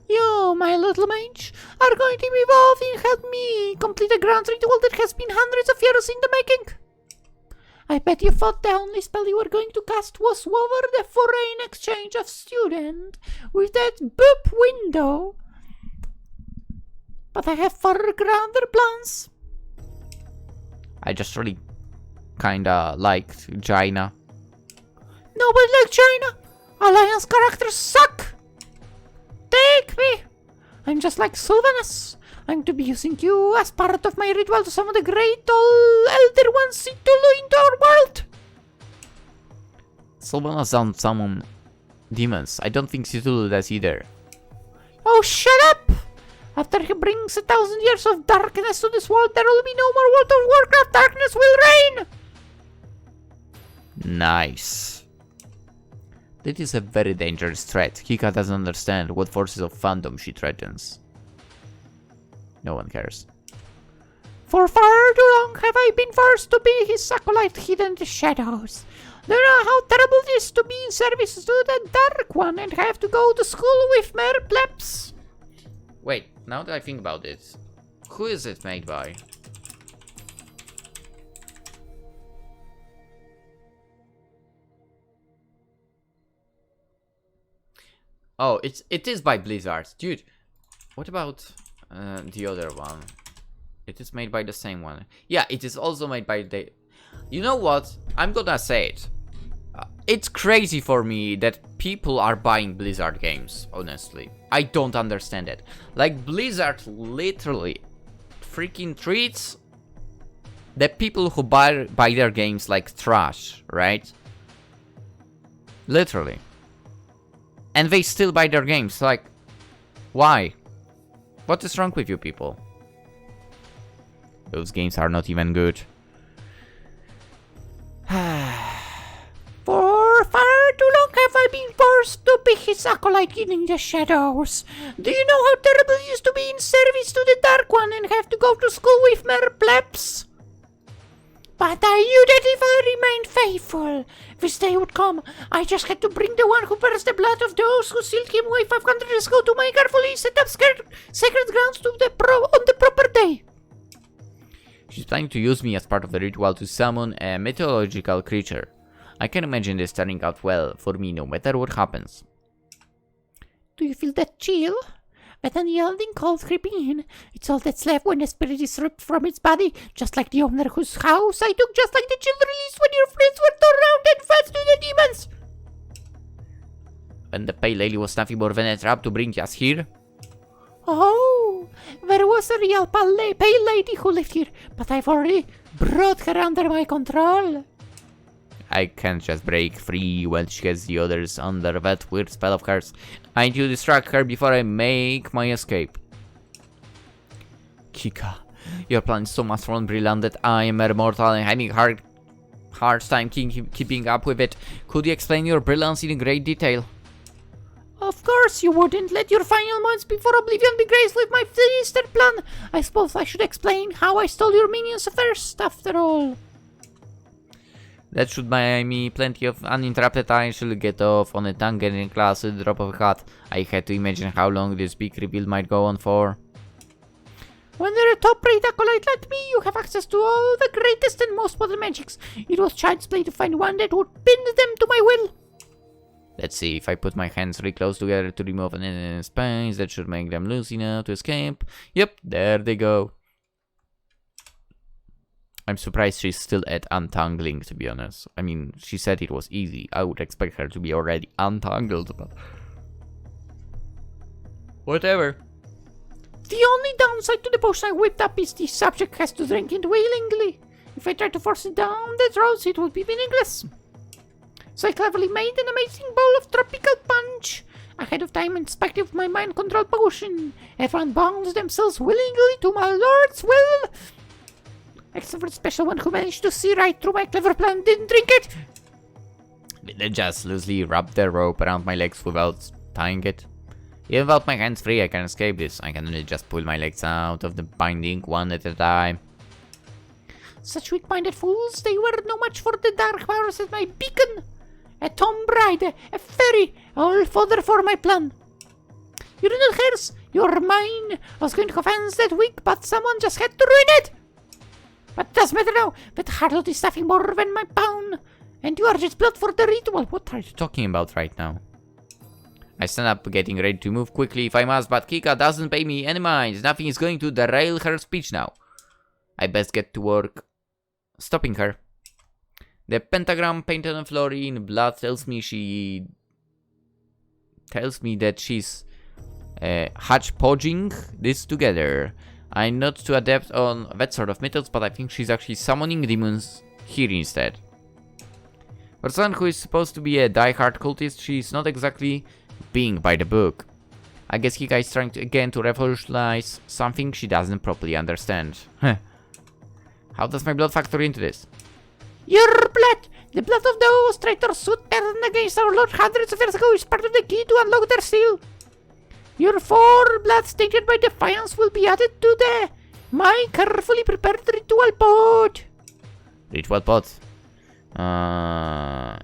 You, my little mage, are going to be involved in help me complete a grand ritual that has been hundreds of years in the making. I bet you thought the only spell you were going to cast was over the foreign exchange of student with that boop window. But I have far grander plans. I just really kinda liked Jaina. Nobody likes China. Alliance characters suck. Take me. I'm just like Sylvanus. I'm to be using you as part of my ritual to summon the great elder one Cthulhu into our world. Sylvanas don't summon demons. I don't think Cthulhu does either. Oh, shut up! After he brings 1,000 years of darkness to this world, there will be no more World of Warcraft. Darkness will reign! Nice. That is a very dangerous threat. Kika doesn't understand what forces of fandom she threatens. No one cares. For far too long have I been forced to be his acolyte hidden in the shadows. Do you know how terrible it is to be in service to the Dark One and have to go to school with mere plebs? Wait, now that I think about it, who is it made by? Oh, it is by Blizzard, dude. What about the other one? It is made by the same one. Yeah, it is also made by the. You know what? I'm gonna say it. It's crazy for me that people are buying Blizzard games, honestly. I don't understand it. Like, Blizzard literally freaking treats the people who buy their games like trash, right? Literally. And they still buy their games, like, why? What is wrong with you people? Those games are not even good. For far too long have I been forced to be his acolyte in the shadows. Do you know how terrible it is to be in service to the Dark One and have to go to school with mere plebs? But I knew that if I remained faithful, this day would come. I just had to bring the one who bears the blood of those who sealed him away 500 years ago to my carefully set up sacred grounds on the proper day. She's planning to use me as part of the ritual to summon a mythological creature. I can imagine this turning out well for me no matter what happens. Do you feel that chill? But an yielding cold creeping in. It's all that's left when the spirit is ripped from its body, just like the owner whose house I took, just like the chill released when your friends were torn around and fed to the demons. And the pale lady was nothing more than a trap to bring us here? Oh, there was a real pale lady who lived here, but I've already brought her under my control. I can't just break free when she has the others under that weird spell of hers. I need to distract her before I make my escape. Kika, your plan is so much more brilliant that I am a mortal and having hard time keeping up with it. Could you explain your brilliance in great detail? Of course you wouldn't. Let your final moments before oblivion be graced with my sinister plan. I suppose I should explain how I stole your minions first, after all. That should buy me plenty of uninterrupted time. She'll get off on a tangent in class at the drop of a hat. I had to imagine how long this big reveal might go on for. When you're a top-rate acolyte like me, you have access to all the greatest and most modern magics. It was child's play to find one that would bend them to my will. Let's see, if I put my hands really close together to remove an space, that should make them loose enough to escape. Yep, there they go. I'm surprised she's still at untangling, to be honest. I mean, she said it was easy. I would expect her to be already untangled, but... whatever. The only downside to the potion I whipped up is the subject has to drink it willingly. If I try to force it down the throat, it would be meaningless. So I cleverly made an amazing bowl of tropical punch. Ahead of time, inspected with my mind control potion. Everyone bounds themselves willingly to my lord's will. Except for the special one who managed to see right through my clever plan and didn't drink it. Did they just loosely wrap the rope around my legs without tying it? Even without my hands free, I can escape this. I can only just pull my legs out of the binding one at a time. Such weak-minded fools, they were no match for the dark powers at my beacon. A tomb bride, a fairy, all fodder for my plan. You do not curse, you're mine. I was going to have hands that weak, but someone just had to ruin it. But it doesn't matter now, but Harlot is nothing more than my pawn. And you are just blood for the ritual. What are you talking about right now? I stand up, getting ready to move quickly if I must, but Kika doesn't pay me any mind. Nothing is going to derail her speech now. I best get to work stopping her. The pentagram painted on the floor in blood tells me that she's hodgepodging this together. I'm not too adept on that sort of methods, but I think she's actually summoning demons here instead. For someone who is supposed to be a die-hard cultist, she's not exactly being by the book. I guess Kika is trying to revolutionize something she doesn't properly understand. How does my blood factor into this? Your blood! The blood of those traitors who turned against our Lord hundreds of years ago is part of the key to unlock their seal. Your 4 bloods tainted by defiance will be added to my carefully prepared ritual pot. Ritual pot?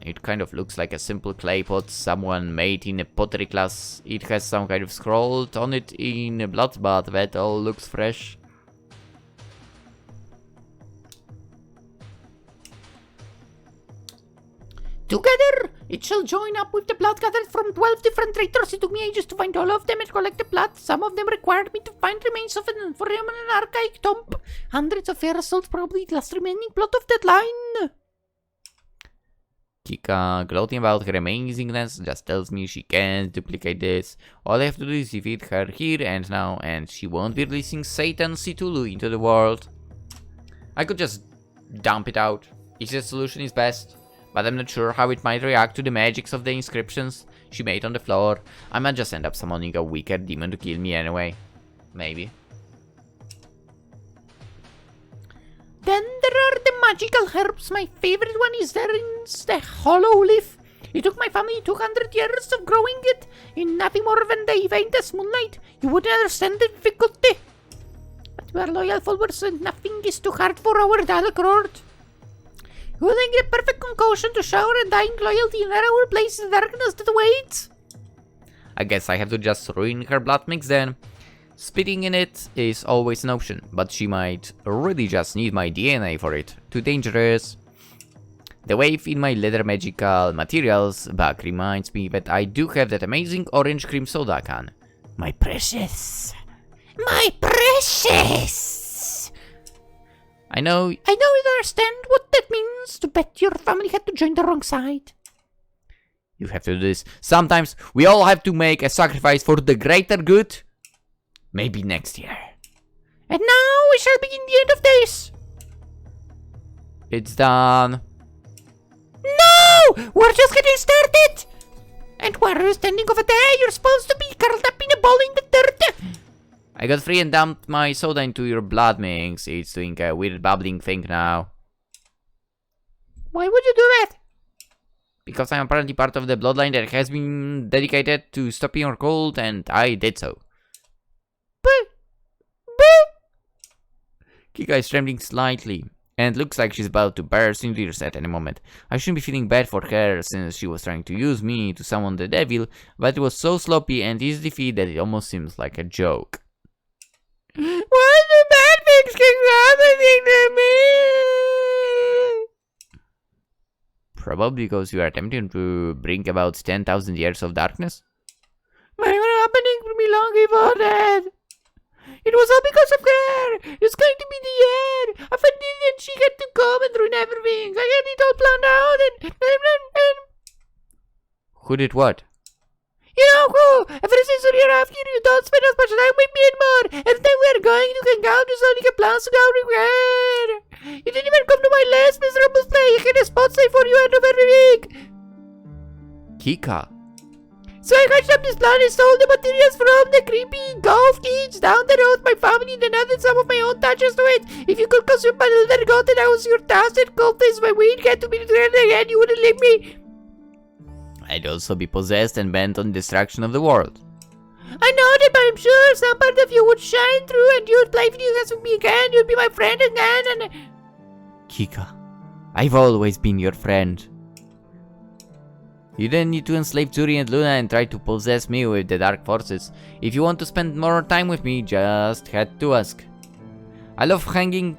It kind of looks like a simple clay pot someone made in a pottery class. It has some kind of scroll on it in blood, but that all looks fresh. Together, it shall join up with the blood gathered from 12 different traitors. It took me ages to find all of them and collect the blood. Some of them required me to find remains of an archaic tomb. Hundreds of years old, probably the last remaining plot of that line. Kika, gloating about her amazingness, just tells me she can't duplicate this. All I have to do is defeat her here and now, and she won't be releasing Satan Cthulhu into the world. I could just dump it out. Easiest solution is best. But I'm not sure how it might react to the magics of the inscriptions she made on the floor. I might just end up summoning a weaker demon to kill me anyway. Maybe. Then there are the magical herbs. My favorite one is the hollow leaf. It took my family 200 years of growing it in nothing more than the faintest moonlight. You wouldn't understand the difficulty. But we are loyal followers and nothing is too hard for our dark lord. You will get a perfect concoction to shower undying loyalty in our place in the darkness that waits. I guess I have to just ruin her blood mix then. Spitting in it is always an option, but she might really just need my DNA for it. Too dangerous. The wave in my leather magical materials bag reminds me that I do have that amazing orange cream soda can. My precious. My precious! I know you understand what that means. To bet your family had to join the wrong side. You have to do this. Sometimes we all have to make a sacrifice for the greater good. Maybe next year. And now we shall begin the end of this. It's done. No! We're just getting started. And why are you standing over there? You're supposed to be curled up in a ball in the dirt. I got free and dumped my soda into your blood mix. It's doing a weird bubbling thing now. Why would you do that? Because I'm apparently part of the bloodline that has been dedicated to stopping your cult, and I did so. Kika is trembling slightly, and looks like she's about to burst into tears at any moment. I shouldn't be feeling bad for her, since she was trying to use me to summon the devil, but it was so sloppy and easy defeat that it almost seems like a joke. Why the bad things keep happening to me? Probably because you are attempting to bring about 10,000 years of darkness? What was happening to me long before that? It was all because of her. It's going to be the end. I found it and she had to come and ruin everything. I had it all planned out and... Who did what? You know who? Ever since we're after you don't spend as much time with me anymore. Every time we are going to hang out, you suddenly get plans to go everywhere. You didn't even come to my last miserable play. I had a spot stay for you end of every week. Kika. So I hatched up this plan and stole the materials from the creepy golf kids down the road, my family, then added some of my own touches to it. If you could consume my little goat and I was your talented cultist, my weed get to be together again, you wouldn't leave me. I'd also be possessed and bent on destruction of the world. I know that, but I'm sure some part of you would shine through and you'd play video games with me again, you'd be my friend again, and... Kika, I've always been your friend. You didn't need to enslave Zuri and Luna and try to possess me with the dark forces. If you want to spend more time with me, just had to ask. I love hanging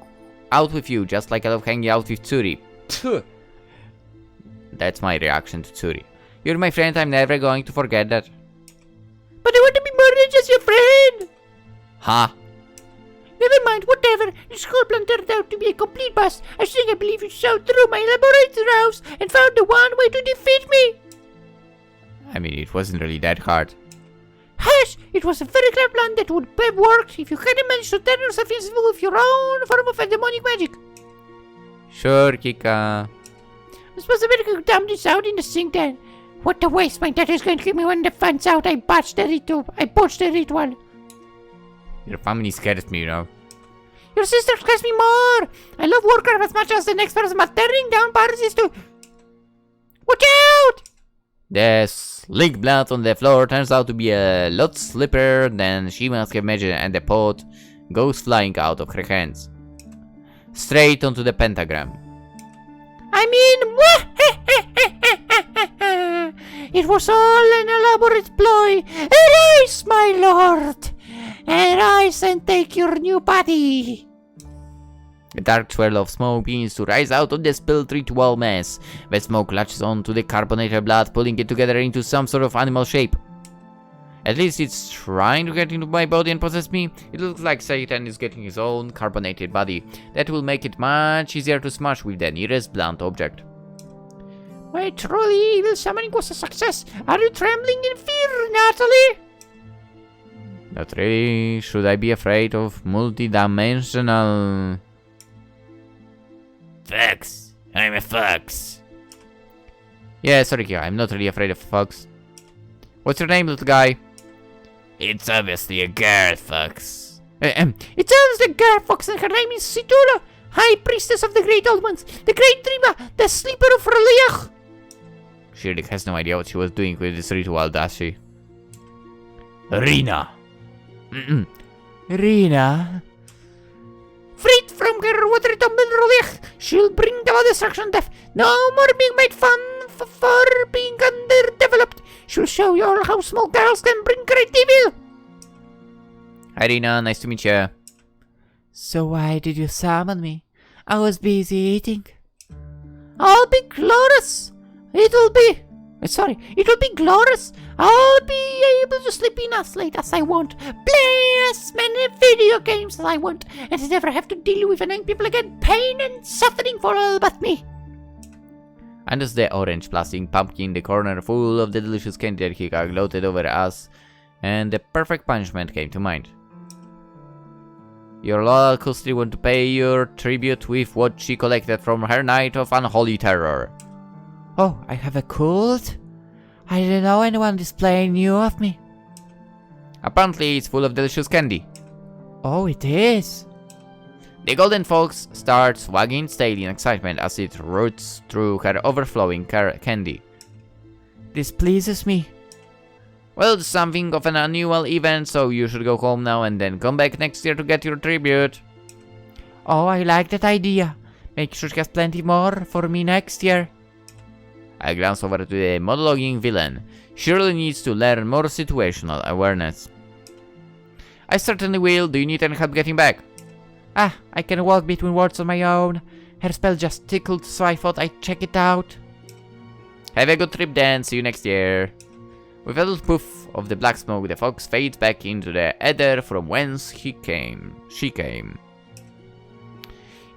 out with you, just like I love hanging out with Zuri. That's my reaction to Zuri. You're my friend, I'm never going to forget that. But I want to be more than just your friend! Huh? Never mind, whatever. The school plan turned out to be a complete bust. I believe you saw through my elaborate rouse and found the one way to defeat me. I mean, it wasn't really that hard. Hush! It was a very clever plan that would have worked if you hadn't managed to turn yourself invisible with your own form of demonic magic. Sure, Kika. I'm supposed to better dump this out in the sink then. What a waste, my dad is going to kill me when the fun's out. I botched the ritual. Your family scares me, you know. Your sister scares me more. I love Warcraft as much as the next person, but tearing down bars is too... Watch out! The slick blood on the floor turns out to be a lot slippier than she must have imagined, and the pot goes flying out of her hands. Straight onto the pentagram. I mean... It was all an elaborate ploy. Arise, my lord! Arise and take your new body! A dark swirl of smoke begins to rise out of the spilled ritual mess. The smoke latches onto the carbonated blood, pulling it together into some sort of animal shape. At least it's trying to get into my body and possess me. It looks like Satan is getting his own carbonated body. That will make it much easier to smash with the nearest blunt object. My truly evil summoning was a success. Are you trembling in fear, Natalie? Not really. Should I be afraid of multi-dimensional... Fox! I'm a fox! Yeah, sorry, Kira. I'm not really afraid of fox. What's your name, little guy? It's obviously a girl fox. It's obviously a girl fox and her name is Situla, High Priestess of the Great Old Ones, the Great Dreamer, the Sleeper of Reliach. She really has no idea what she was doing with this ritual, does she? Rina! Rina? Freed from her watery tomb in Reliach, she'll bring about destruction death. No more being made fun for being underdeveloped. She'll show you all how small girls can bring great evil. Hi Rina, nice to meet you. So why did you summon me? I was busy eating. I'll be glorious. It will be glorious. I'll be able to sleep in as late as I want, play as many video games as I want, and never have to deal with annoying people again, pain and suffering for all but me. And as the orange plastic pumpkin in the corner full of the delicious candy that he gloated over us, and the perfect punishment came to mind. Your loyal custody want to pay your tribute with what she collected from her night of unholy terror. Oh, I have a cult? I didn't know anyone displaying knew of me. Apparently it's full of delicious candy. Oh, it is. The golden fox starts wagging its tail in excitement as it roots through her overflowing candy. This pleases me. Well, it's something of an annual event, so you should go home now and then come back next year to get your tribute. Oh, I like that idea. Make sure she has plenty more for me next year. I glance over to the monologuing villain. Surely needs to learn more situational awareness. I certainly will. Do you need any help getting back? I can walk between words on my own. Her spell just tickled, so I thought I'd check it out. Have a good trip then, see you next year. With a little poof of the black smoke, the fox fades back into the ether from whence she came.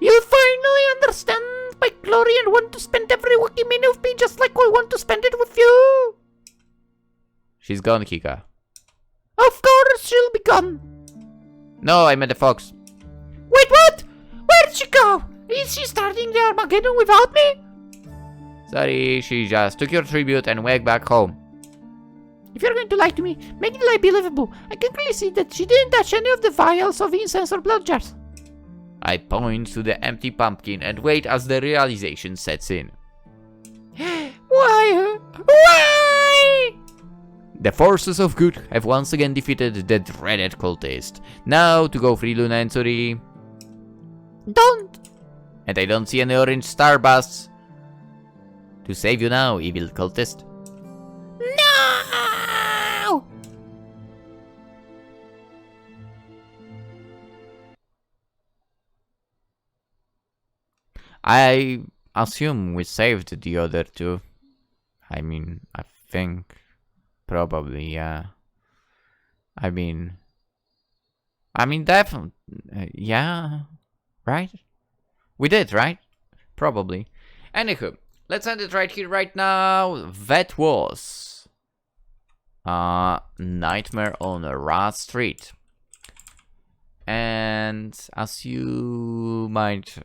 You'll finally understand my glory and want to spend every waking minute with me just like I want to spend it with you. She's gone, Kika. Of course she'll be gone. No, I meant the fox. Wait, what? Where'd she go? Is she starting the Armageddon without me? Sorry, she just took your tribute and went back home. If you're going to lie to me, make it lie believable. I can clearly see that she didn't touch any of the vials of incense or blood jars. I point to the empty pumpkin and wait as the realization sets in. Why? Why? The forces of good have once again defeated the dreaded cultist. Now to go free Luna and Zuri. Don't. And I don't see any orange starbursts. To save you now, evil cultist. No! I assume we saved the other two. I mean, I think probably, yeah. I mean, definitely, yeah, right? We did, right? Probably. Anywho, let's end it right here, right now. That was Nightmare on Ra Street. And as you might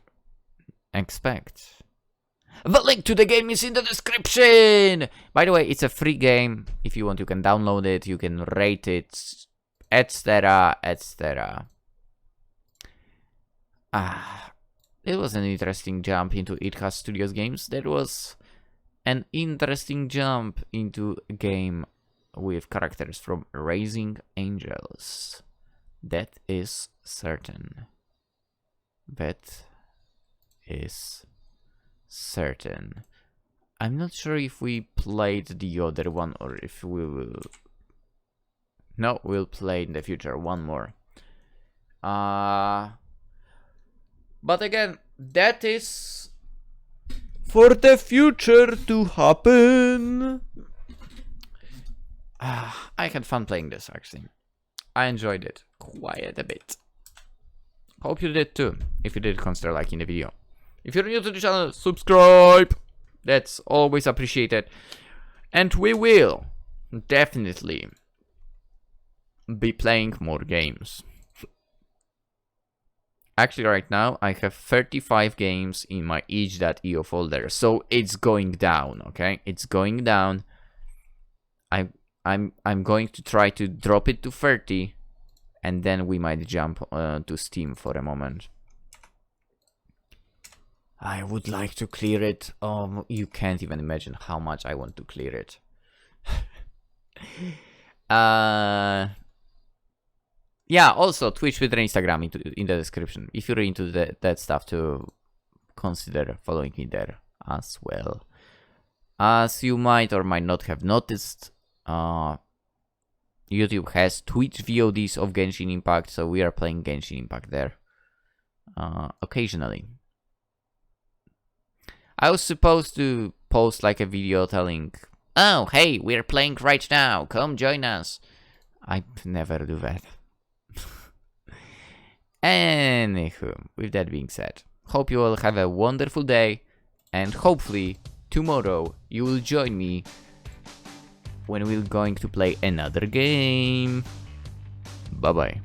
expect, the link to the game is in the description! By the way, it's a free game. If you want, you can download it, you can rate it, etc, etc. It was an interesting jump into IDHAS Studios games. That was an interesting jump into a game with characters from Raising Angels. That is certain. That is certain. I'm not sure if we played the other one or if we will. No, we'll play in the future one more. But again, that is for the future to happen. I had fun playing this, actually. I enjoyed it quite a bit. Hope you did too. If you did, consider liking the video. If you're new to the channel, subscribe. That's always appreciated. And we will definitely be playing more games. Actually, right now, I have 35 games in my itch.io folder. So it's going down, okay? It's going down. I'm going to try to drop it to 30. And then we might jump to Steam for a moment. I would like to clear it. You can't even imagine how much I want to clear it. Yeah, also Twitch, Twitter, Instagram in the description. If you're into that stuff, to consider following me there as well. As you might or might not have noticed, YouTube has Twitch VODs of Genshin Impact, so we are playing Genshin Impact there occasionally. I was supposed to post like a video telling, oh, hey, we're playing right now, come join us. I never do that. Anywho, with that being said, hope you all have a wonderful day, and hopefully tomorrow you will join me when we're going to play another game. Bye bye.